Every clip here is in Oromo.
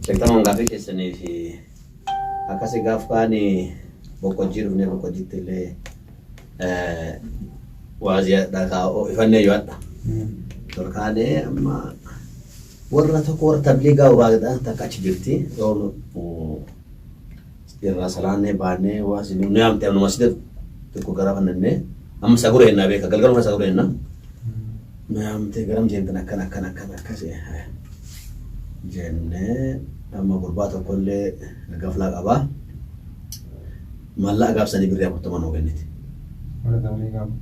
Beekamoon gaaffii keessanii fi akkasii gaaf kaanii boqojjii dhufnee boqojjiitti illee waazii dhagaa ifannee yoo adda. Tolkaanee amma warra tokko warra tabliigaa waagdhaan takka achi jirti. Irraa salaannee baannee waazii nu yaamte amma masjida tokko gara fannannee amma saguree ennaa beeka galgaluma saguree ennaa. Nu yaamte garam jeentan akkasii jennee amma gurbaa tokkollee gaflaa qabaa. Mallaa gaafsanii birrii 40 nuu kenniti.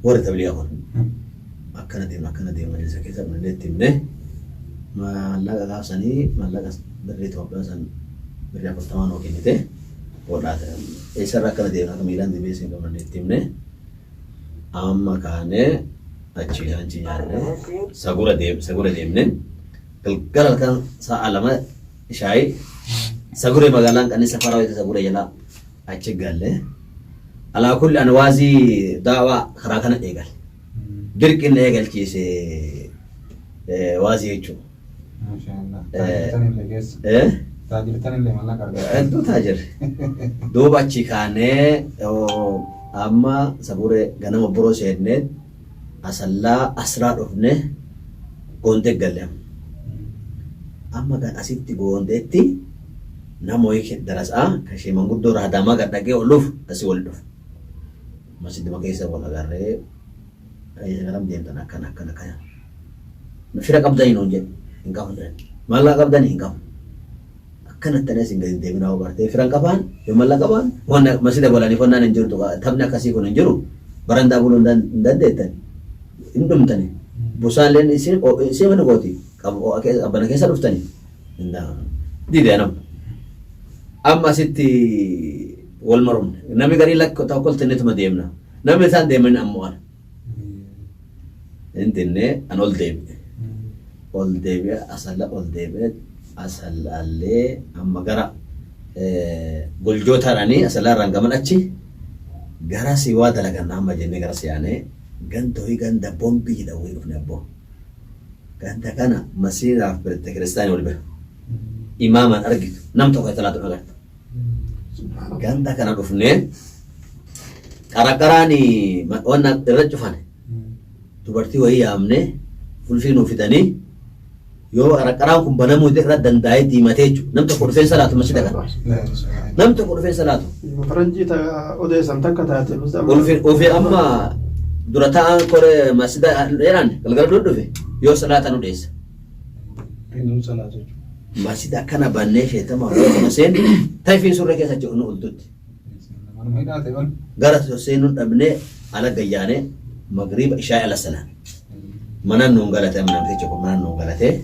Warra tabliigaa kun. Akkana deema isa keessa malee itti himne mallaa gaafsanii mallaa birrii Itoophiyaa san birrii 40 nuu kennite. Odaata eessarra akkana deema akka miilaan dibeessin qabnee itti himne. Amma kaanee achi nyaannee sagura deemne. Galgala kan sa'a lama shaayii saguree magaalaan qanni safaraa wayita saguree jalaa achi galle alaa kulli an waazii daawaa karaa kana eegal dirqinni eegalchiise waazii jechuudha. Taajirtanillee mallaa qarqara. Hedduu taajirre duuba achi kaanee amma saguree ganama biroo seennee asallaa asraa dhufne goontee galle. Amma kan asitti goonteetti namoonni darasaa kashee manguddoo raadamaa gadhaqee oluuf asii wal dhufu. Masjiduma keessa wal agarree garam deemtan akkana. Fira qabdanii nuun jedhe hin qabu. Mallaa qabdanii hin qabu. Akkanatti anas hin gadi deeminaa hubartee firan qabaan yoo mallaa qabaan waan masjida golanii fonnaan hin jiru taphni akkasii kun hin jiru barandaa buluu hin dandeettan hin dhumtani. Busaalleen isin mana gooti. Abbana keessa dhuftanii didee nama amma asitti wal marumne namni garii lakka tokkoltinetuma deemna namni isaan deeman ammoo ana intinne an ol deebi'e asallaallee amma gara goljootaadhaanii asallaarraan gaman achi gara siwaa dalagan amma jennee gara siyaanee ganda bombii jedhamu dhufne abboo. Ganda kana masiiraaf birte kiristaanii wal bira imaaman argitu nam tokko talaatu agartu. Ganda kana dhufnee qaraqaraanii wanna irra cufane dubartii wayii yaamne fulfii nuuf fidanii yoo qaraqaraan kun banamuu irra danda'ee diimatee jechuudha. Nam tokko dhufeen salaatu masjida kana. Nam tokko dhufeen salaatu. Faranjii odeessan takka taate. Ofii amma dura ta'an kore masjida dheeraan galgala dhufe. Yoo salaata nu deessa. Masjida akkana bannee sheetama akkuma seenu tayfiin surree keessa jiru nu ultutti. Gara seenuun dhabnee ala gayyaanee magriiba ishaa ala salaan. Manaan nuun galatee namtichi kun manaan nuun galatee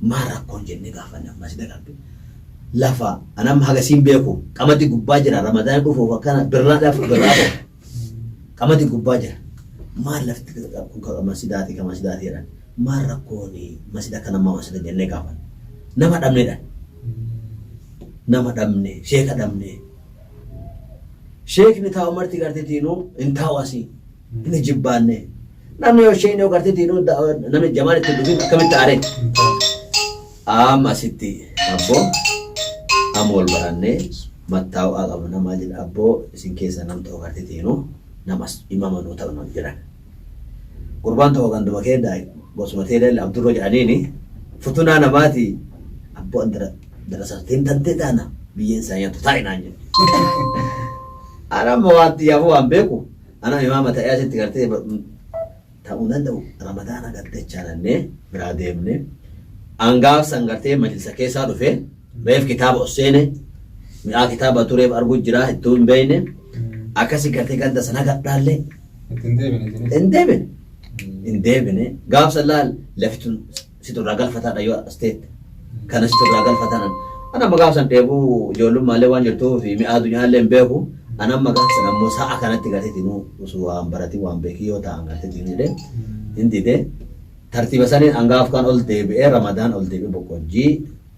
maal rakkoon jennee gaafanne masjida qabdi. Lafa anam hagasiin beeku qamadii gubbaa jira ramadaan dhufuuf akkana birraadhaaf birraa qamadii gubbaa jira. Maal lafti kun masjidaati jedhan. Maal rakkooni masjida kana masjida jennee gaafanne nama dhabneedhaan nama dhabne sheeka dhabne sheekni taa'u marti garteetiinuu hin taa'u asii inni jibbaanne namni yoo sheekni yoo garteetiinuu namni jamaan itti dhufin akkamitti aaree amma asitti abboo amma wal barannee mattaa'uu qabu namaa jedha abboo isin keessa nam ta'u garteetiinuu namas imama nuu ta'u nam jedhan gurbaan tokko ganduma keeddaa bosuma teellee abdurroo jedhaniini futunaa namaati abboo darasateen tantee taana biyyeen isaa nyaatu taa'inaan jedhu. Ana ammoo waan xiyyaafuu waan beeku ana imaama ta'ee asitti gartee ta'uu danda'u ramadaana gartee chaanannee biraa deemne angaaf san gartee majlisa keessaa dhufee reef kitaaba osseene mi'aa kitaaba tureef arguu jira ittuu hin beeyne akkasii gartee ganda sana gadhaallee hin deebine gaafsa laal lafitun siturraa galfataadha yoo asteet kana siturraa galfatanan ana amma gaafsan dheebuu ijoollumaallee waan jirtuuf mi'aa addunyaallee hin beeku ana amma gaafsan ammoo sa'a kanatti garteetinuu osoo waan baratii waan beekii yoo ta'an garteetinuu jedhee hin didee tartiiba saniin angaaf kan ol deebi'ee ramadaan ol deebi'ee boqojjii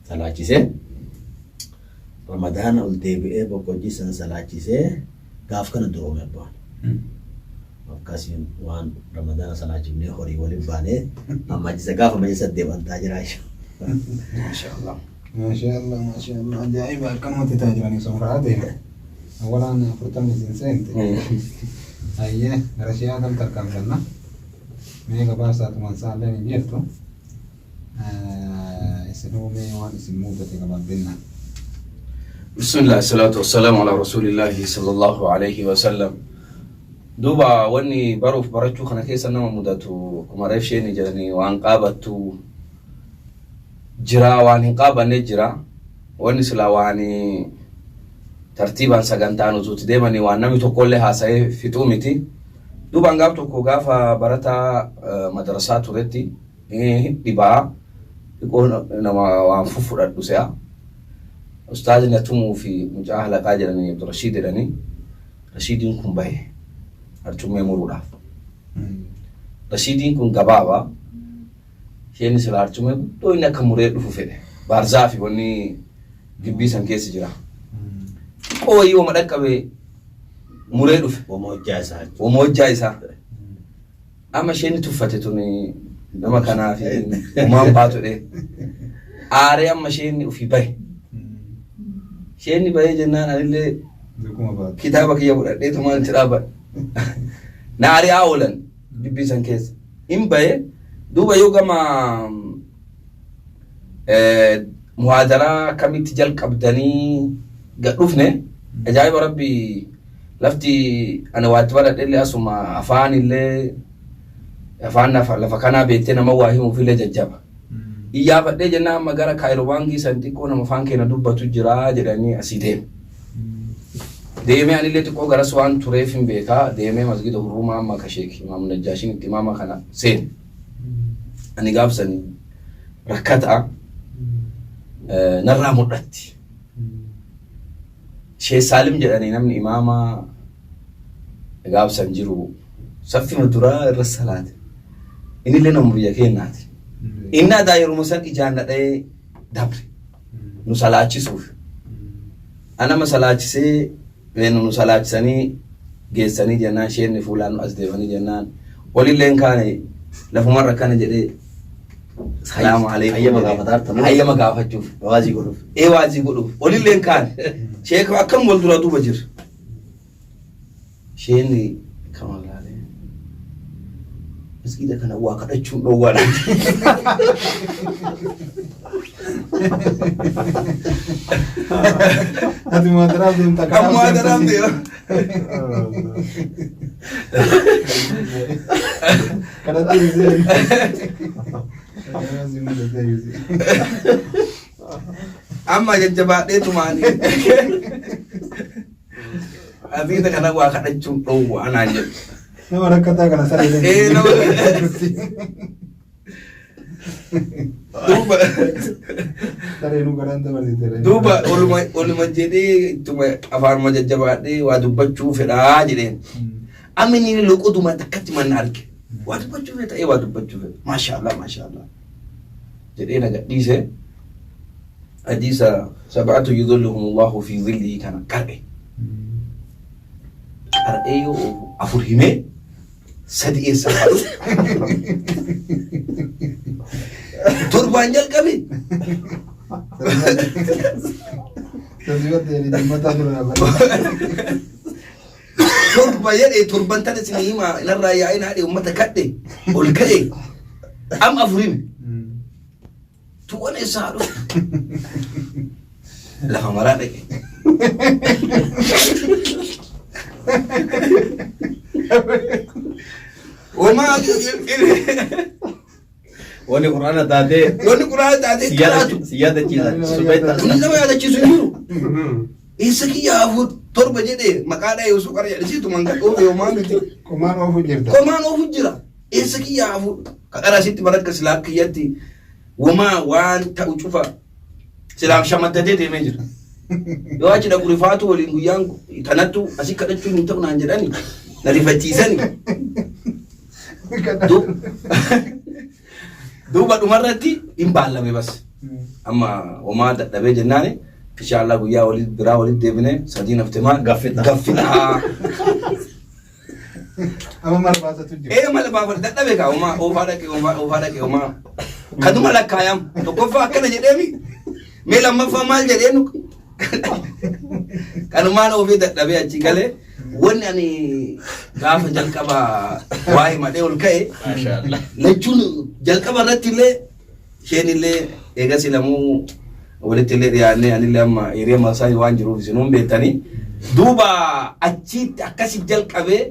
salaachisee ramadaan ol deebi'ee boqojjii san salaachisee gaaf kana duroome abbaan. Akkasiin waan ramadana salaachifnee horii waliin baanee amma jisa gaafa majlisa deebantaa jira. Inshallah. ما شاء الله ما شاء الله عجائب كم تتاجرني سمراتين اولا فرتم سنت ايه رشيا كم تركم لنا ميغا باسات من سالين جيرتو اسنومي وان اسمو بتكبر بيننا بسم الله الصلاة والسلام على رسول الله صلى الله عليه وسلم دوبا واني باروف برچو خنا كيسا نما مدتو كما ريفشيني جراني وان قابتو جرا وان قابني جرا واني سلا واني ترتيبا سغانتانو زوت ديماني وان نمي تو كل هاساي فيتوميتي دوبا غابتو كو غافا برتا مدرسات رتي ديبا يكون نما وان ففرد دوسيا أستاذ نتومو في مجاهلة قاجرني عبد الرشيد راني رشيد يكون باي أرتومي مرورا رشيد يكون غبابا شيني سلا أرتومي تو إنك مريد فوفيد بارزافي وني جبي سانكيس جرا أو يوم مدك أبي مريد وموجايسا أما شيني تفتتوني لما كان في وما باتو ده آري أما شيني وفي باي شيني باي جنان اللي كتابك يا ولد ده تمان ترابا ناري أولاً بيبيسان كيس إم باي دوبا يوغا ما محاضرة كمي تجال كابداني قلوفني أجايب ربي لفتي أنا واتبرد اللي أسمع أفاني اللي أفاننا لفكنا بيتنا مواهيم في اللي ججابا إياه فدي جنا مغارا كايروانغي سنتيكو نمفان كينا دوبا تجرا جراني أسيدين ديمي أني اللي تقو غرا سوان توريفين بيكا ديمي مسجد هروما أما كشيك إمام نجاشين اتماما كان سين أني غابسني ركتا نرى مرتي شيء سالم جراني نمن إماما غابسن جرو صفي مدرا الرسالات إني اللي نمريا كيناتي إننا دايرو مسان إجانا داي دابري نسالاتي سوف أنا مسالاتي سي بينو نسالاتي ساني جيساني جنان شير نفولانو أزديواني جنان ولي لين كاني لفو مرة كان جدي السلام عليكم هيا مغافة جوف وازي قلوف إيه وازي قلوف ولي لين كان شيخ أكم والدرا دو بجر شيني كمال عليه بس كده كان واقع أجون أولا هذه ما درام دي انت كم ما درام دي كذا زين أما جبات ده تماني أبي ده كنا واقع أجون أولا أنا نو ركتا كنا سالي إيه نو دوبا سالي نو كران ده بردي ترى دوبا أولما جدي توما أفار ما جبات ده وادوبا تشوف الراجلين أمني لوكو توما تكتم من نارك وادوبا تشوف ده إيه وادوبا تشوف ما شاء الله ما شاء الله جدي أنا قديسة حديثة سبعة يظلهم الله في ظله كان كرئ كرئ أفرهمه سدي سفر تربانجل كبي تزيد دي جمتا دورا تربانجل تربان تاني سنيما نرى يا عين هذه أمتا كده والكده أم أفرهم توانا يسارو لا مرانك وما وني قرآن دادي سيادة جيزا سبيتا إنما هذا شيء سنيرو إيسكي يا أبو تربة جدي مكانه يوسف كاري يرسي تومان كأو يومان بيتي كمان أوفو جردا كمان أوفو جرا إيسكي يا أبو كأرا سيتي برد كسلاك يدي وما وان تأوشوفا سلام شمت تدي مجر يواجه نقرفاتو ولينغيان تنتو أسي كدتشو نتو نانجراني نريفتيساني دوبا دمرتي إمبالا بس أما وما دبي جناني إن شاء الله ويا ولد برا ولد دبنة سدينا فتما غفتا أما مرة باسة تجيب إيه ما لبافر دبي كا وما أوفارك وما كدوم على كايام تكفى كنا جدامي mee lammaffaa maal jedheenu kanumaan ofii dadhabee achi galee wanni ani gaafa jalqaba waa'ee madhee ol ka'e lachuun jalqaba irratti illee isheen illee eegas lamuu walitti illee dhiyaannee anillee amma hiriyaa maasaa waan jiruuf isinuun beektanii duuba achitti akkasi jalqabee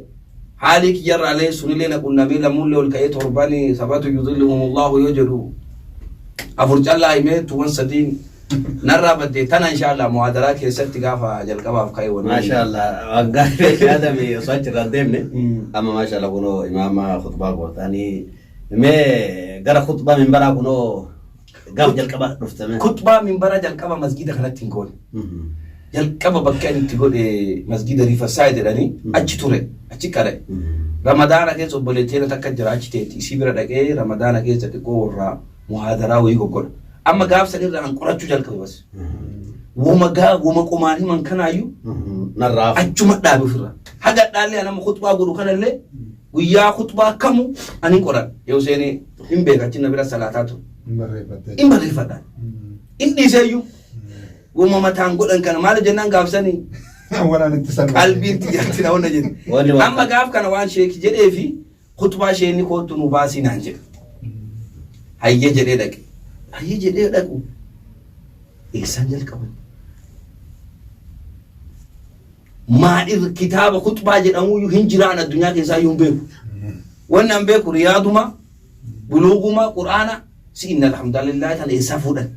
haalii kiyyarraalee sunillee naqunnamee lamuullee ol ka'ee torbanii sabatu yudhilluhumullahu yoo jedhu afur callaa himee tuwan sadiin narraa baddee tana inshaallah muhaadaraa keessatti gaafa jalqabaaf ka'e wani maashaallah waggaa yaadame osoo achirraan deemne amma maashaallah kunoo imaama khutbaa gootanii mee gara khutbaa minbaraa kunoo gaaf jalqaba dhuftame khutbaa minbara jalqaba masgida kanatti hin goone jalqaba bakka inni itti godhe masgida rifasaa jedhanii achi ture achi qare ramadaana keessa obboleetteena takka jira achi teetti isii bira dhaqee ramadaana keessa xiqqoo warraa muhaadaraa wayii goggodha amma gaaf sanirraa an qorachuu jalqabe bas wuma qumaanii man kanaayyuu narraa achuma dhaabe ofirra haga dhaallee nama khutbaa godhu kanallee guyyaa khutbaa kamu ani qoran yoo seeni hin beeka achi na bira salaataa ture hin barreeffadhaan hin dhiiseeyyuu wuma mataan godhan kana maal jennaan gaafsanii qalbiitti jaatti na wonna jedhe amma gaaf kana waan sheeki jedhee fi khutbaa sheenni kootu nu baasii naan jedhe hayyee jedhee dhaqe hayyee jedhee dhaqu eessaan jalqaban maadhir kitaaba khutbaa jedhamuyyuu hin jiraan addunyaa keessaa iyyuu hin beeku wanni an beeku riyaaduma buluuguma qur'aana si inna alhamdulillah tan eessaa fuudhan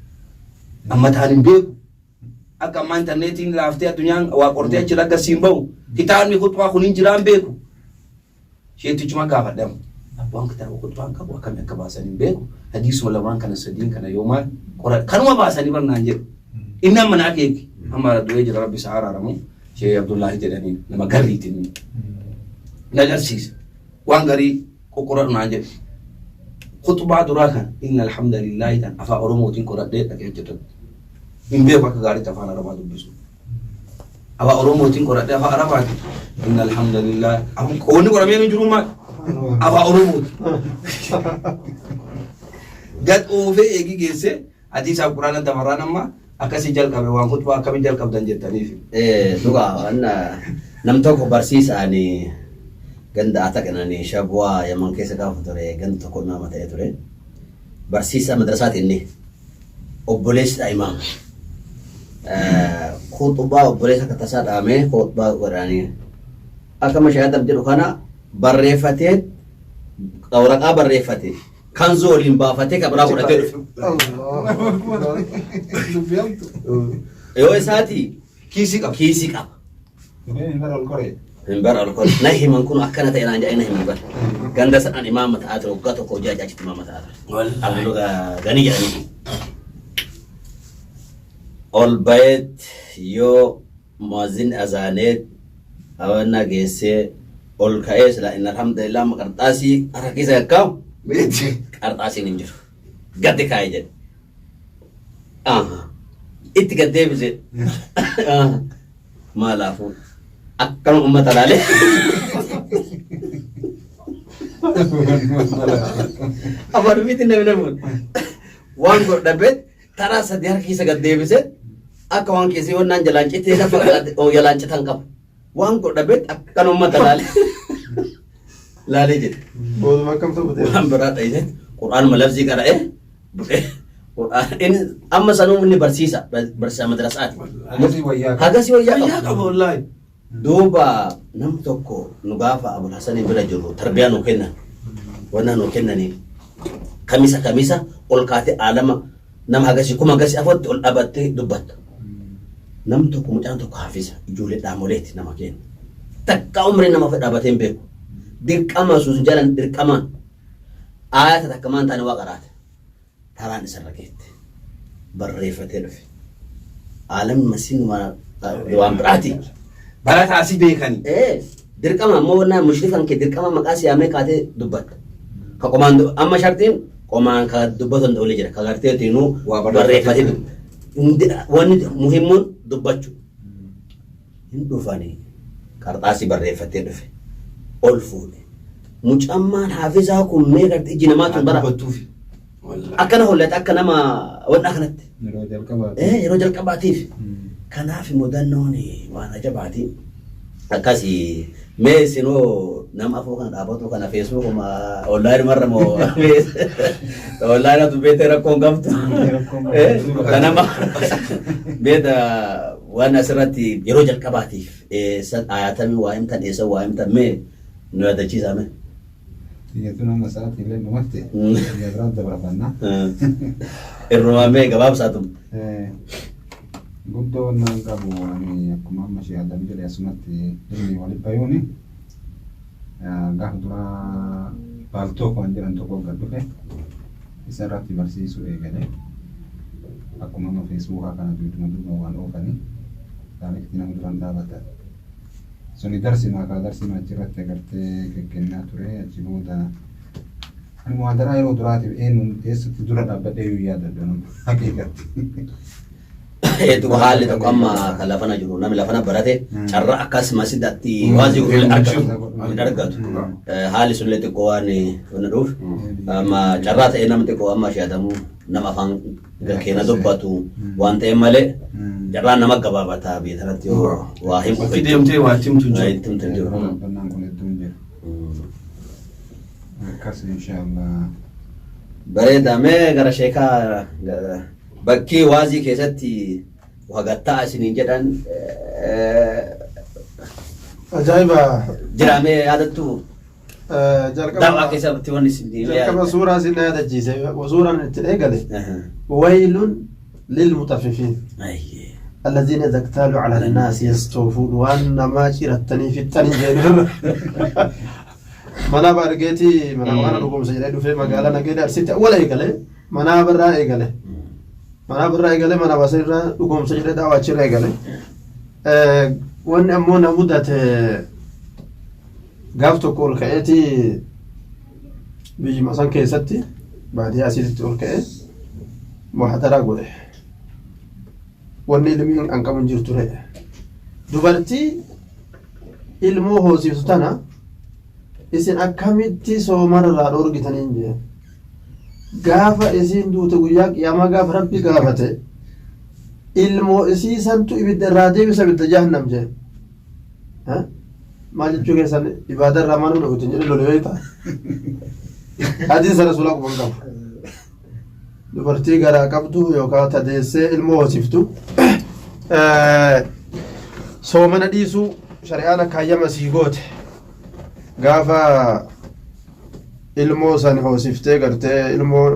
amma taan hin beeku akka ammaa intarneetiin laaftee addunyaan waa qortee achi raggasiin bahu kitaabni khutbaa kun hin jiraan beeku sheetichuma gaafadhamu abbaan kitaaba khutbaan qabu akkami akka baasan hin beeku hadiisuma lamaan kana sadiin kana yoo maal qoran kanuma baasanii barnaan jedhu inni amma naa keeki amma du'ee jira rabbi isaa araaramu shee abdullaahi jedhanii nama garriitiin na agarsiisa waan garii qoqqoradhu naan jedhu khutbaa duraa kan inna alhamdulillahi tan afaan oromootiin qoradhee dhaqee hojjetan hin beeku akka gaariitti afaan arabaa dubbisu afaan oromootiin qoradhee afaan arabaati inna alhamdulillah qoonni qoramee hin jiru maal afaan oromooti gad oofee eegi geesse hadiisaaf quraana dabarraan amma akkasii jalqabe waan khutbaa akkamiin jalqabdan jettaniif dhugaa nam tokko barsiisaani ganda ata kanani shabwa yaman keessa gaafa ture ganda tokko nama ta'e ture barsiisa madrasaati inni obboleessa imaam khutbaa obboleessa katasaa dhaame khutbaa godhanii akka mashaahidam jedhu kana barreeffatee waraqaa barreeffate kan zooliin baafatee kabraa godhatee dhufe yoo isaati kiisii qaba Himbar alkohol. Nah himan kuno akan ada yang anjay nah himbar. Ganda saan imam mata atro gato ko jaja citi imam mata atro. Abdul gani jani. All bait yo muazzin azanet awana gese all kaes la inna alhamdulillah makartasi arakisa kam. Kartasi ninjur. Gade kai jad. Itu gade bisa. Malafu. Akan umat alale. Apa duit ini benar-benar. Wan kok dapat tara sediar kisah gede bisa. Aku wan kisi wan nan jalan citi na fakat oh jalan citangkap. Wan kok dapat akan umat alale. Lale je. Bodoh macam tu betul. Quran berat aja. Quran melafzi kara Quran ini amma sanu ini bersisa bersama madrasat. Haga si waya. Wayyaa qaba wallahi. Duuba nam tokko nu gaafa Abul Hasan bira jiru tarbiyaa nu kennan wannan nu kennani kamisa ol kaate alama nam hagasi kuma gasi afotti ol dhabatte dubbatta nam tokko mucaan tokko hafiza ijoollee dhaamoleeti nama kenna takka umri nama fedhabateen beeku dirqama sun jalan dirqama ayata takka maan taane waa qaraate taraan isarra geette barreeffatee dhufe alamni masiin waan biraati Barata asii beekani. Dirqama ammoo wanna mushrifan ke dirqama maqaasi yaamee kaatee dubbatta. Ka qomaando amma shartiin qomaan ka dubbatan dole jira. Ka gartee tiinuu barreeffatee wanni muhimmuun dubbachuu. Hin dhufanii qarxaasii barreeffatee dhufe. Ol fuudhe. Mucammaan haafizaa kun mee gartee iji namaatu bara. akkana hollate akka nama wadhaa kanatti yeroo jalqabaati. yeroo jalqabaatiif kanaaf mudannoon waan ajabaati akkasii mee sinoo nama afur kana dhaabatu kana Facebook ma online marra moo online atu beete rakkoon qabdu kanama beeta waan asirratti yeroo jalqabaatiif ayatami waa himtan eessa waa himtan mee nu yaadachiisame Iyatu nama sa'aatii illee dhumatti. Yeroo dabarfannaa. Irrumamee gabaabsaatum. Guddoo naan qabu ani akkuma amma ishee adda jedhee asumatti ilmi walitti bayuuni. Gaafa duraa baaltoo kan jedhan tokko gad dhufe isa irratti barsiisuu eegale. Akkuma amma feesbuukaa kana duuduma waan oofanii daandiitti nama duraan dhaabatan. Suni darsimaa achirratti agartee kennaa ture achi booda ani muhaadaraa yeroo duraatiif eessatti dura dhaabbadhee yoo yaadadhu nama haqiiqatti. Hedduu haalli tokko amma kan lafana jiru namni lafana barate carraa akkasumas hidhatti waan jiru argatu. Haalli sunillee xiqqoo waan dhuuf amma carraa ta'ee namni xiqqoo amma shaadamu nama afaan keenya dubbatu waan ta'e malee carraa nama gabaabataa beekarratti yoo waa himu. Waanti deemtee waa timtu jiru. Bannaan kun hedduun jiru. Akkas inshaallah. Bareedamee gara sheekaa bakkii waazii keessatti wagattaa isiniin jedhan ajaa'iba jiraamee yaadattu daawwaa jalqaba keessatti wanni isiniin suuraa isin yaadachiise suuraan itti eegale waylun lilmutaffifin الذين إذا اكتالوا على الناس يستوفون وأن ما شرتني في التنجيل mana bargeeti mana wana dhugumsa jedhee dhufee magaalaa nageenya arsitti wala eegale mana birraa eegale mana basirraa dhugumsa jedhee daawwachirra eegale wanni ammoo na mudate gaaf tokko ol ka'eeti biyyuma san keessatti baadiyyaa asitti ol ka'ee muhaadaraa godhe wanni ilmiin an qabu jirtu ture dubartii ilmoo hoosiftu tana isin akkamitti soomarraa dhoorgitaniin jee gaafa isin duute guyyaa qiyaamaa gaafa rabbi gaafate ilmoo isii santu ibidda irraa deebisa ibidda jahannam jee maal jechuu keessan ibaada irraa maal godhutin jedhe lole beektaa hadiisa rasuulaa quban qabu dubartii garaa qabdu yookaan tadeessee ilmoo hoosiftu soomana dhiisuu shari'aan akkaayyama sii goote gaafa ilmoo san hoosiftee gartee ilmoo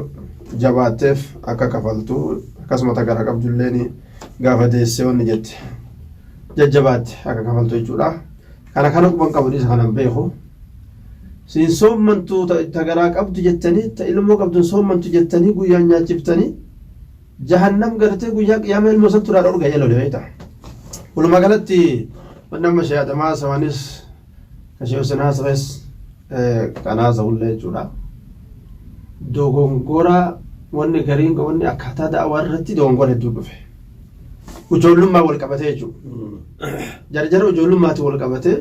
jabaatteef akka kafaltu akkasuma garaa qabdulleen gaafa deessee wanni jette jajjabaatte akka kafaltu jechuudha kana quban qabu dhiisa kanan beeku siin soommantu ta garaa qabdu jettanii ta ilmoo qabdu soommantu jettanii guyyaan nyaachiftanii jahannam gartee guyyaa qiyaamaa ilmoo san turaa dhorga jala beekta walumaa galatti wanni amma shayaadamaa sawaanis kashee usinaa sabes kanaa zawullee jechuudha dogongora wanni gariin wanni akkaataa da'awaa irratti dogongora hedduu dhufe ijoollummaa wal qabatee jechuudha jarjara ijoollummaati wal qabatee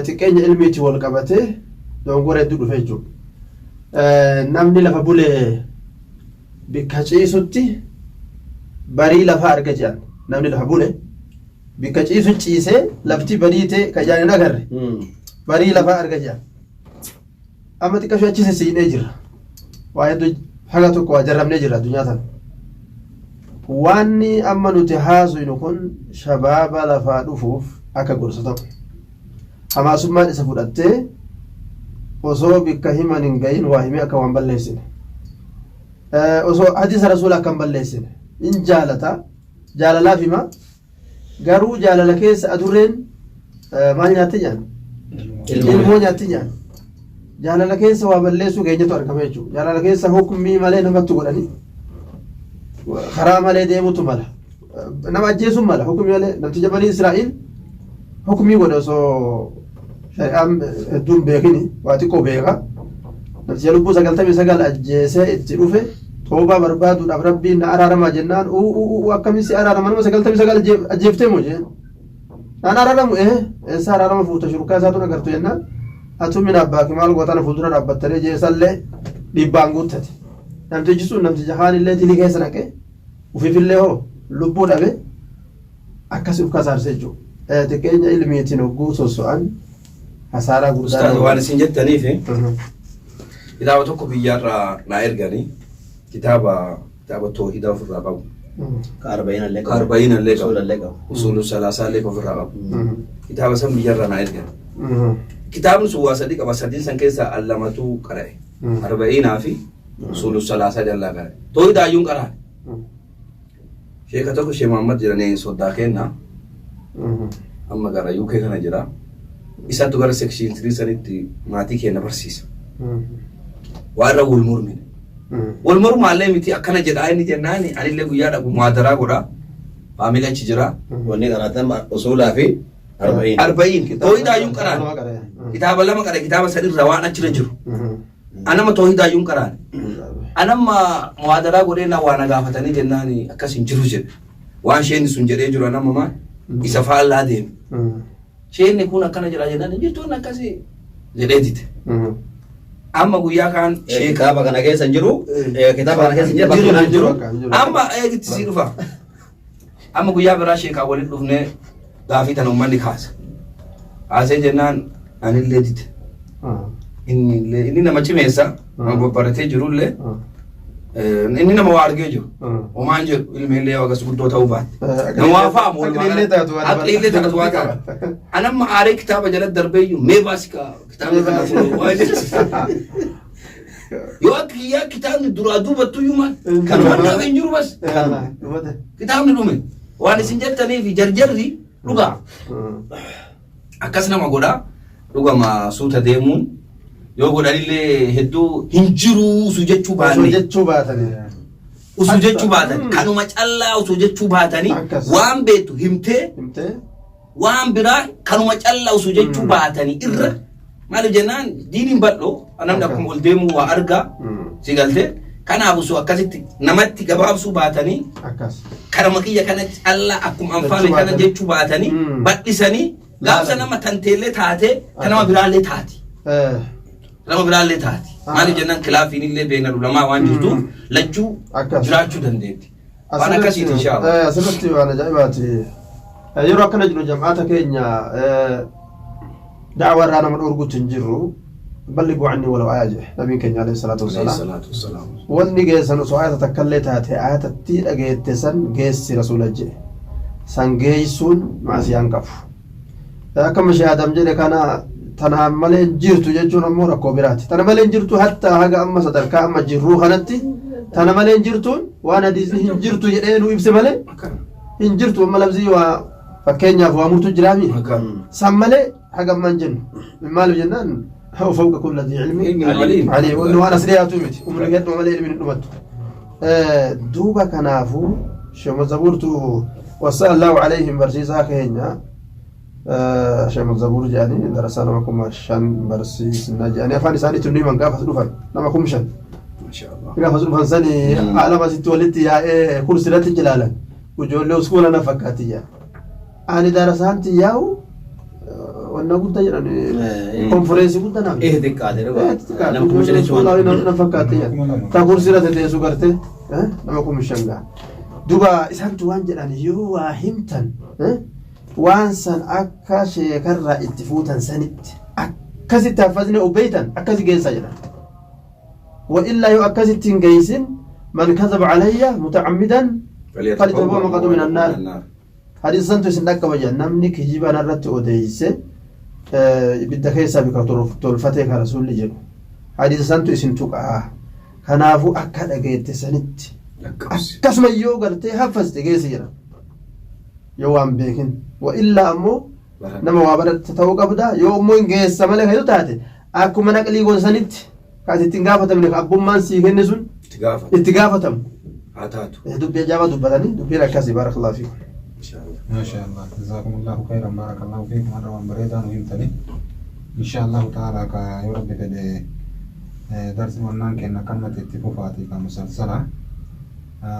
xiqqeenya ilmiiti wal qabatee dogongora hedduu dhufe jechuudha namni lafa bulee bikka ciisutti barii lafaa arga jedhan namni lafa bulee bikka ciisu ciisee lafti bariitee kayyaan hin agarre barii lafaa arga jedhan amma xiqqashuu achi sisiinee jira waa hedduu haga tokko waa jarrabnee jira addunyaa tana waanni amma nuti haasofnu kun shabaaba lafaa dhufuuf akka gorsa ta'u hamaasummaan isa fudhattee osoo bikka himan hin gahin waa himee akka waan balleessine osoo hadiisa rasuula akka hin balleessine in jaalata jaalalaaf hima garuu jaalala keessa adurreen maal nyaatti nyaan ilmoo nyaatti nyaan jaalala keessa waa balleessuu keenyatu argama jechuudha jaalala keessa hukumii malee namatti godhanii karaa malee deemutu mala nama ajjeesuun mala hukumii malee namticha banii Israa'il hukumii godhe osoo shari'aan hedduun beekini waa xiqqoo beeka namticha lubbuu 99 ajjeesee itti dhufe toobaa barbaaduudhaaf rabbiin na araaramaa jennaan akkamitti araarama nama 99 ajjeeftee moo jeen naan araaramu eessa araarama fuuta shurkaa isaatu nagartu jennaan atu min abbaaki maal gootana fuuldura dhaabbattanii jeesallee dhibbaan guuttate namtichi sun namticha kaan illee tilii keessa naqe ufiifillee hoo lubbuu dhabe akkasi uf kasaarse jechuudha xiqqeenya ilmiitiin hogguu sosso'an hasaaraa Ustaaz guddaa waan isin jettaniif kitaaba tokko biyyarraa naa erganii kitaaba toohida ofirraa qabu. Kaarbayiin illee Kaarbayiin illee qabu. Usuula illee qabu. Usuulu salaasaa illee ofirraa qabu. Kitaaba san biyyarraa naa ergan. Kitaabni sun waa sadii qaba. Sadii san keessaa allamatu qara'e. Kaarbayiinaa fi usuulu salaasaa jallaa qara'e. Toohidaayyuun qara'e. Sheeka tokko Shee Muhammad jedhanii soddaa kenna. Amma gara UK kana jira. Isattu gara sekshiin 3 sanitti maatii keenya barsiisa. Waan irra wal mormine. Wal mormaallee miti akkana jedhaa inni jennaani anillee guyyaa dhabu muhaadaraa godha. Faamila achi jira. Wanni qaraatan usuulaa fi arba'iin. Arba'iin. Toohidaayyuun qaraan. Kitaaba lama qara kitaaba sadirra waan achirra jiru. Anama toohidaayyuun qaraan. Anamma muhaadaraa godhee na waan gaafatanii jennaani akkas hin jiru jedhe. Waan isheen sun jedhee jiru anamma maal isa faallaa deeme. Isheen kun akkana jedhaa jennaan jirtuun akkasii jedhee dite. Amma guyyaa kaan Kitaaba kana keessa hin jiru. Kitaaba kana keessa hin jiru. Amma eegitti sii dhufa. Amma guyyaa biraa sheekaa waliin dhufnee gaafii tana uummanni kaasa. Kaasee jennaan anillee dite. Inni nama cimeessa nama babbaratee jirullee inni nama waa argee jiru. Homaan jedhu ilmeellee wagas guddoo ta'uu baate. Nama waa fa'aamu Aqliillee taatu waan aqliillee taatu waan qaba. Anamma aaree kitaaba jalatti darbeeyyuu mee baasika kitaaba kana fuudhu waa jechuudha. Yoo akka hiyyaa kitaabni duraa duubattuyyuu maal kan wanna hin jiru bas kitaabni dhume waan isin jettaniif jarjarri dhugaa akkas nama godha dhugama suuta deemuun yoo godhanillee hedduu hin jiru usu jechuu baatanii usu jechuu baatanii kanuma callaa usu jechuu baatanii waan beektu himtee waan biraa kanuma callaa usu jechuu baatanii irra maaliif jennaan diiniin bal'oo namni akkuma ol deemuu waa argaa si galtee kanaaf usu akkasitti namatti gabaabsuu baatanii karama kiyya kana callaa akkuma anfaame kana jechuu baatanii bal'isanii gaafsa nama tanteellee taatee kan nama biraallee taati. Nama biraallee taati. Maaliif jennaan kilaafiin illee beekna lamaa waan jirtu lachuu jiraachuu dandeetti. Waan akkasiiti inshaallah. Asirratti waan ajaa'ibaati. Yeroo akkana jiru jam'aata keenya da'awaa irraa nama dhorguutti hin jirru balli bu'anni walau ayaa jedhe nabiin keenya alayhi salaatu wassalaam. Wanni geessan osoo ayata takkallee taate ayatatti dhageette san geessi rasuula jedhe. San geessuun maasiyaan qabu. Akkama shahaadam jedhe kana tana malee jirtu jechuun ammoo rakkoo biraati. Tana malee jirtu hatta haga amma sadarkaa amma jirru kanatti tana malee jirtuun waan hadiisni hin jirtu jedhee nu ibse malee hin jirtu amma labsii waa fakkeenyaaf waa murtu jiraami. San malee haga amma hin jennu. Maaliif jennaan fawqa kulli dhii ilmi alii wanni waan asliyaatu miti umri gadhuma malee ilmi hin dhumattu. Duuba kanaafuu Sheekh Zabuurtu wasallallahu alayhim barsiisaa keenya Sheekh Zabuur jedhanii darasaa nama 5,000 barsiisna jedhanii afaan isaanii tunni man gaafas dhufan nama 5,000 gaafas dhufan sani alama sitti walitti yaa'ee kursiirratti jilaalan ijoollee uskuula na fakkaatti jaa ani darasaan tiyyaa'u wanna guddaa jedhan konfereensii guddaa naaf xiqqaate nama 5,000 na fakkaatti jaa ta kursiirratti teessu garte nama 5,000 gaa duba isaantu waan jedhan yoo waa himtan waan san akka sheekarraa itti fuutan sanitti akkasitti hafasne obbeeytan akkasi geessa jedhan wa illaa yoo akkasitti hin geessin man kadhaba calayya mutacammidan falyatabawwa maqadu min annaar hadiisa santu isin dhaqqaba jedhan namni kijibaan irratti odeeyse ibidda keessaa bika tolfatee ka rasuulli jedhu hadiisa santu isin tuqaa kanaafuu akka dhageette sanitti akkasuma yoo gartee hafaste geessi jedhan yoo waan beekin wa illaa ammoo nama waa baratte ta'uu qabda yoo ammoo hin geessa malee kan taate akkuma naqlii goonsanitti kaas ittiin gaafatamne ka abbummaan sii kenne sun itti gaafatamu dubbii ajaa'ibaa dubbatanii dubbiin akkasii baarakallahu fiikum. Maashaallah jazaakumullahu khayran baarakallahu fiikum har'a waan bareedaa nu himtani inshaallahu ta'ala ka yoo rabbi fedhe darsi wannaan kenna kanumatti itti fufaatii ka musalsala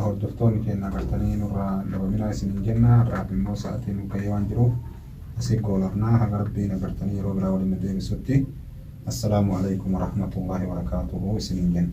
hordoftoonni keenya agartanii nurraa dabaminaa isinin jenna har'aaf immoo sa'aatiin nukka'ee waan jiruuf asii goolafnaa haga rabbiin agartanii yeroo biraa waliin deebisutti assalaamu alaikum warahmatullahi wabarakaatuhu isinin jenna.